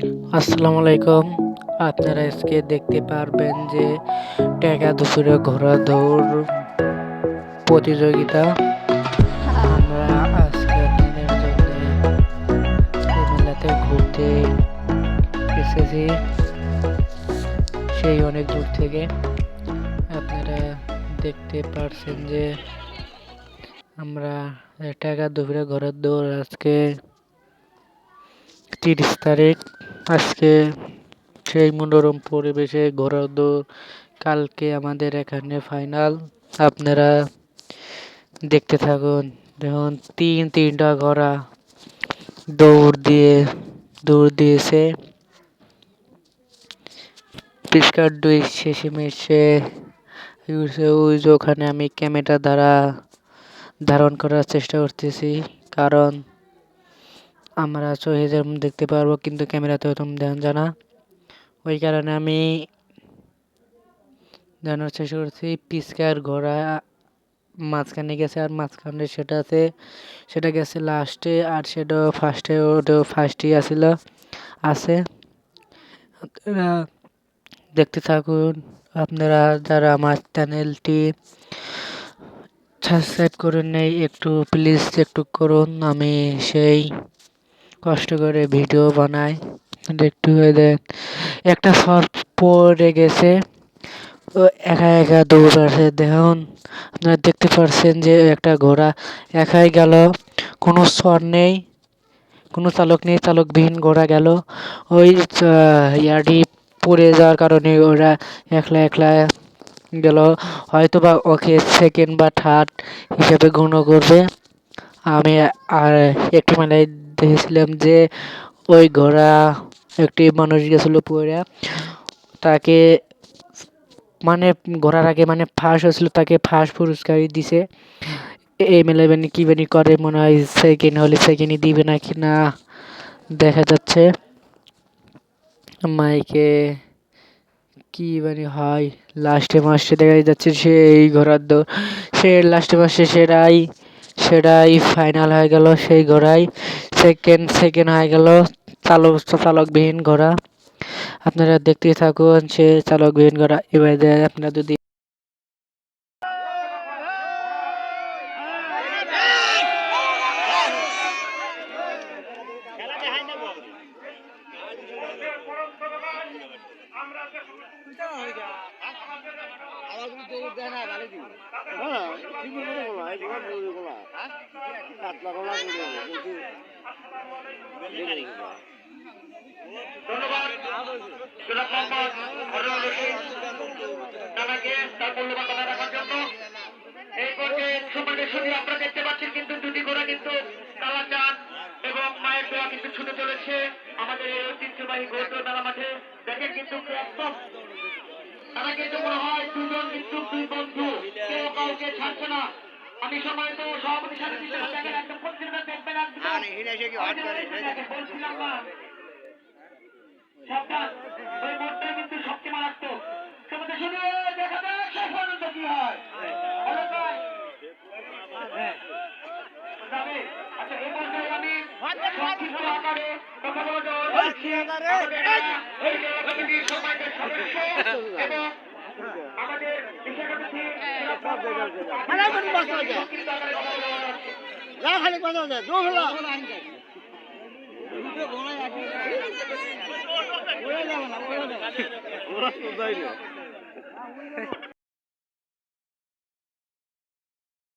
আসসালামু আলাইকুম। আপনারা আজকে দেখতে পারবেন যে টেকা দুপুরে ঘোড়া দৌড় প্রতিযোগিতা। আমরা আজকে আপনাদের জন্য এই মেলাতে ঘুরতে এসেছি, সেই অনেক দূর থেকে। আপনারা দেখতে পারছেন যে আমরা টেকা দুপুরে ঘোড়ার দৌড় আজকে 30 তারিখ। আজকে সেই মনোরম পরিবেশে ঘোড়ার দৌড়, কালকে আমাদের এখানে ফাইনাল। আপনারা দেখতে থাকুন। দেখুন তিনটা ঘোড়া দৌড় দিয়েছে। পিচকার দুই শেষেমেশে ওই যে ওখানে আমি ক্যামেরা দ্বারা ধারণ করার চেষ্টা করতেছি, কারণ আমরা চোখে যেমন দেখতে পারবো কিন্তু ক্যামেরাতে তেমন দেখা যায় না। ওই কারণে আমি জানার চেষ্টা করছি। পিচকার ঘোড়া মাঝখানে গেছে, আর মাঝখানে সেটা গেছে লাস্টে, আর সেটা ফার্স্টে, ওটা ফার্স্টেই আছে। আপনারা দেখতে থাকুন। আপনারা যারা আমার চ্যানেলটি সাবস্ক্রাইব করেন নাই, একটু প্লিজ একটু করুন। আমি সেই কষ্ট করে ভিডিও বানাই, একটু দেখ। একটা শর্ট পড়ে গেছে, ও একা একা দৌড়াচ্ছে। দেখুন, আপনারা দেখতে পাচ্ছেন যে একটা ঘোড়া একাই গেল, কোনো চর নেই, কোনো চালক নেই, চালকবিহীন ঘোড়া গেল। ওই ইয়ারটি পড়ে যাওয়ার কারণে ওরা একলা একলা গেল। হয়তো বা ওকে সেকেন্ড বা থার্ড হিসেবে গণ্য করবে। আমি আর একটি মেলায় দেখেছিলাম যে ওই ঘোড়া একটি মানুষ গেছিল পড়ে, তাকে মানে ঘোড়ার আগে মানে ফার্স্ট হয়েছিল, তাকে ফার্স্ট পুরস্কারই দিছে। M11 কি বানি করে, মনে হয় সেকেন্ড হলে সেকেন্ডই দিবে নাকি না দেখা যাচ্ছে। মাইকে কি বানি হয়, লাস্টে মাসে দেখা যাচ্ছে সেই ঘোড়ার দৌড়, সে লাস্টে মাসে সেটাই ফাইনাল হয়ে গেল। সেই ঘোড়াই সেকেন্ড হয়ে গেল, চালকবিহীন ঘোড়া। আপনারা দেখতে থাকুন সে চালকবিহীন ঘোড়া। এবারে আপনারা যদি এই পর্যায়ে সম্মানের সঙ্গে আপনারা দেখতে পাচ্ছেন কিন্তু দুটি ঘোড়া কিন্তু কালাচাঁদ এবং মায়ের দোয়া কিন্তু ছুটে চলেছে আমাদের এই ঐতিহ্যবাহী গৌতম মেলা মাঠে। দেখেন কিন্তু একদম তারা কিন্তু মনে হয় দুজন কিন্তু দুই বন্ধু, কেউ কাউকে ছাড়ছে না। আমি সময় তো সভাপতি সাথে দেখেন একদম পত্রিকা দেখবেন, বলছিলাম না সাবধান, ওই মোড়টাই কিন্তু সবচেয়ে মারাত্মক। তোমাদের শুনে দেখা যাক শেষ পর্যন্ত কি হয়। আচ্ছা, এই পর্যায়ে আমি সংক্ষিপ্ত আকারে কথা বলে দেওয়ার কমিটির সম্মানিত সদস্য এবং আমাদের বিশেষ অতিথি সংক্ষিপ্ত আকারে কথা বলে দেওয়া হচ্ছে।